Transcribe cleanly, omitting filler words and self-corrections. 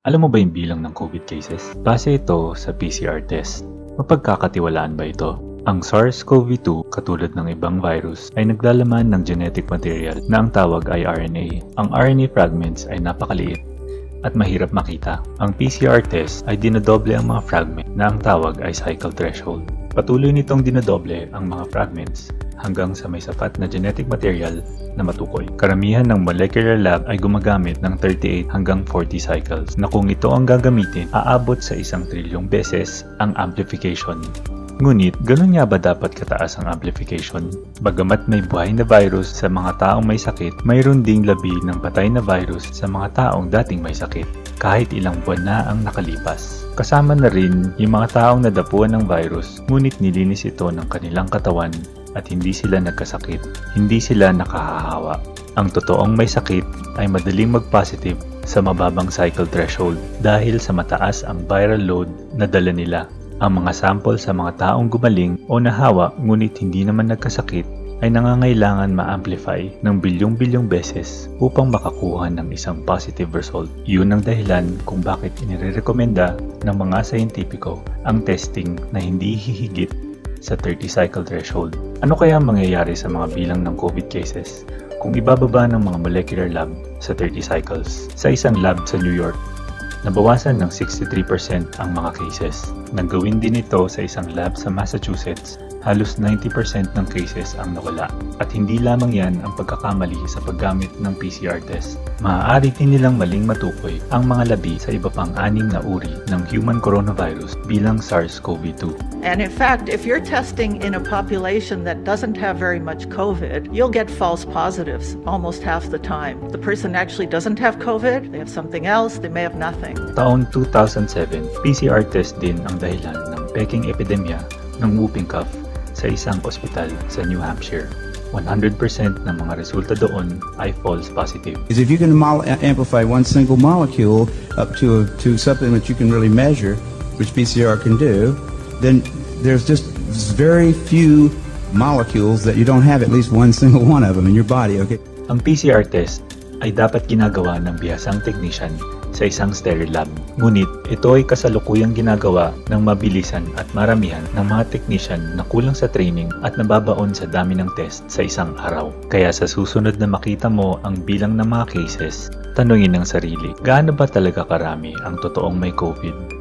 Alam mo ba yung bilang ng COVID cases? Base ito sa PCR test. Mapagkakatiwalaan ba ito? Ang SARS-CoV-2, katulad ng ibang virus, ay naglalaman ng genetic material na ang tawag ay RNA. Ang RNA fragments ay napakaliit at mahirap makita. Ang PCR test ay dinodoble ang mga fragment na ang tawag ay cycle threshold. Patuloy nitong dinodoble ang mga fragments hanggang sa may sapat na genetic material na matukoy. Karamihan ng molecular lab ay gumagamit ng 38 hanggang 40 cycles na kung ito ang gagamitin, aabot sa 1 trilyong beses ang amplification. Ngunit, ganun nga ba dapat kataas ang amplification? Bagamat may buhay na virus sa mga taong may sakit, mayroon ding labi ng patay na virus sa mga taong dating may sakit, kahit ilang buwan na ang nakalipas. Kasama na rin yung mga taong nadapuan ng virus, ngunit nilinis ito ng kanilang katawan at hindi sila nagkasakit, hindi sila nakahahawa. Ang totoong may sakit ay madaling mag-positive sa mababang cycle threshold dahil sa mataas ang viral load na dala nila. Ang mga sample sa mga taong gumaling o nahawa ngunit hindi naman nagkasakit ay nangangailangan ma-amplify ng bilyong-bilyong beses upang makakuha ng isang positive result. Yun ang dahilan kung bakit inirekomenda ng mga scientifico ang testing na hindi hihigit sa 30 cycle threshold. Ano kaya ang mangyayari sa mga bilang ng COVID cases kung ibababa ng mga molecular lab sa 30 cycles? Sa isang lab sa New York, nabawasan ng 63% ang mga cases. Naggawin din ito sa isang lab sa Massachusetts. Halos 90% ng cases ang nawala. At hindi lamang yan ang pagkakamali sa paggamit ng PCR test. Maaari din nilang maling matukoy ang mga labi sa iba pang 6 na uri ng human coronavirus bilang SARS-CoV-2. And in fact, if you're testing in a population that doesn't have very much COVID, you'll get false positives almost half the time. The person actually doesn't have COVID, they have something else, they may have nothing. Taon 2007, PCR test din ang dahilan ng peking epidemya ng whooping cough sa isang ospital sa New Hampshire. 100% ng mga resulta doon ay false positive. If you can amplify one single molecule up to something that you can really measure, which PCR can do, then there's just very few molecules that you don't have at least one single one of them in your body. Okay. Ang PCR test ay dapat ginagawa ng bihasang technician sa isang sterile lab. Ngunit ito ay kasalukuyang ginagawa ng mabilisan at maramihan ng mga technician na kulang sa training at nababaon sa dami ng test sa isang araw. Kaya sa susunod na makita mo ang bilang ng mga cases, tanungin ang sarili, gaano ba talaga karami ang totoong may COVID?